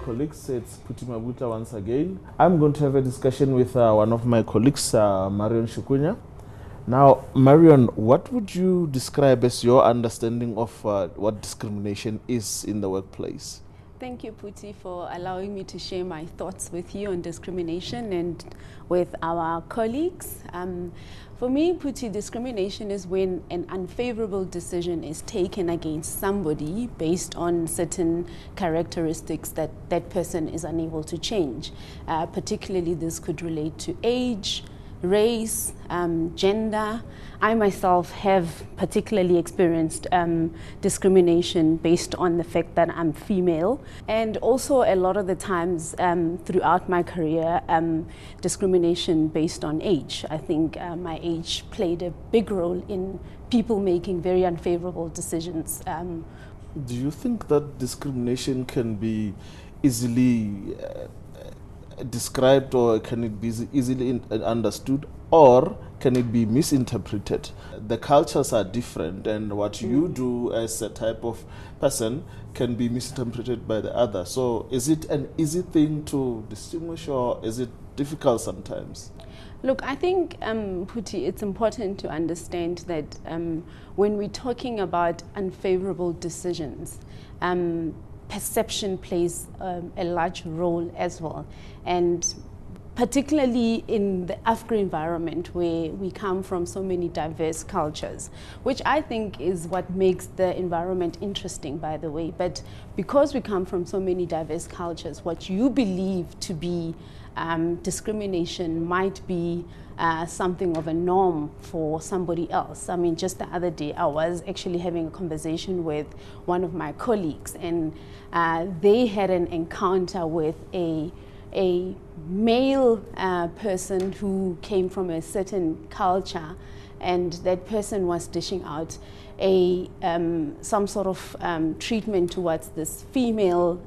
colleagues. It's Phuti once again. I'm going to have a discussion with one of my colleagues, Marion Shukunya. Now, Marion, what would you describe as your understanding of what discrimination is in the workplace? Thank you, Phuti, for allowing me to share my thoughts with you on discrimination and with our colleagues. For me, Phuti, discrimination is when an unfavorable decision is taken against somebody based on certain characteristics that that person is unable to change. Particularly, this could relate to age, race, gender. I myself have particularly experienced discrimination based on the fact that I'm female, and also a lot of the times throughout my career, discrimination based on age. I think my age played a big role in people making very unfavorable decisions. Do you think that discrimination can be easily described, or can it be easily understood, or can it be misinterpreted? The cultures are different, and what you do as a type of person can be misinterpreted by the other. So is it an easy thing to distinguish, or is it difficult sometimes? Look, I think, Phuti, it's important to understand that when we're talking about unfavorable decisions, perception plays a large role as well. And particularly in the African environment where we come from so many diverse cultures, which I think is what makes the environment interesting, by the way. But because we come from so many diverse cultures, what you believe to be discrimination might be something of a norm for somebody else. I mean, just the other day, I was actually having a conversation with one of my colleagues, and they had an encounter with a male person who came from a certain culture, and that person was dishing out some sort of treatment towards this female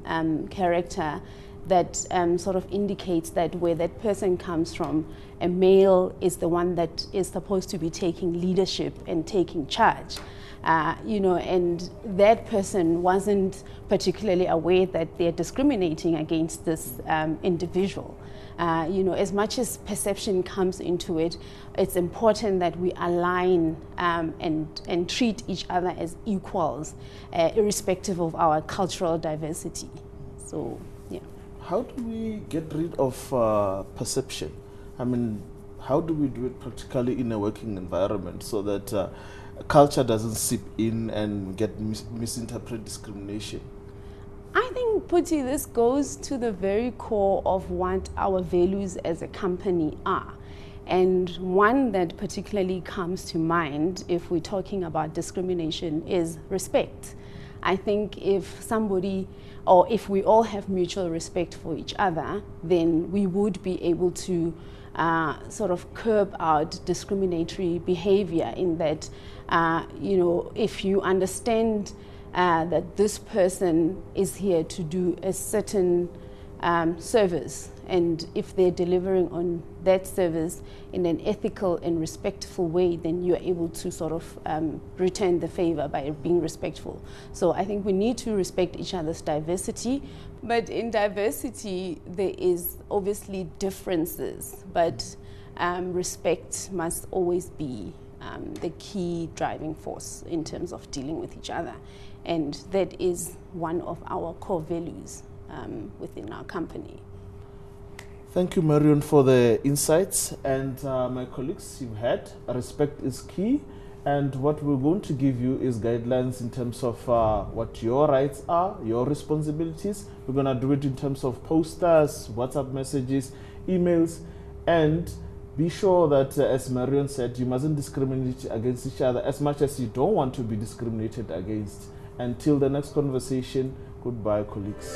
character that sort of indicates that where that person comes from, a male is the one that is supposed to be taking leadership and taking charge. And that person wasn't particularly aware that they're discriminating against this individual. As much as perception comes into it, it's important that we align and treat each other as equals, irrespective of our cultural diversity. So, yeah. How do we get rid of perception? I mean, how do we do it practically in a working environment so that culture doesn't seep in and get misinterpret discrimination? I think, Phuti, this goes to the very core of what our values as a company are. And one that particularly comes to mind if we're talking about discrimination is respect. I think if somebody, or if we all have mutual respect for each other, then we would be able to sort of curb out discriminatory behavior in that, if you understand that this person is here to do a certain service, and if they're delivering on that service in an ethical and respectful way, then you're able to sort of return the favor by being respectful. So I think we need to respect each other's diversity, but in diversity there is obviously differences, but respect must always be the key driving force in terms of dealing with each other. And that is one of our core values within our company. Thank you, Marion, for the insights. And my colleagues, you've had respect is key. And what we're going to give you is guidelines in terms of what your rights are, your responsibilities. We're going to do it in terms of posters, WhatsApp messages, emails, and be sure that, as Marion said, you mustn't discriminate against each other as much as you don't want to be discriminated against. Until the next conversation, goodbye, colleagues.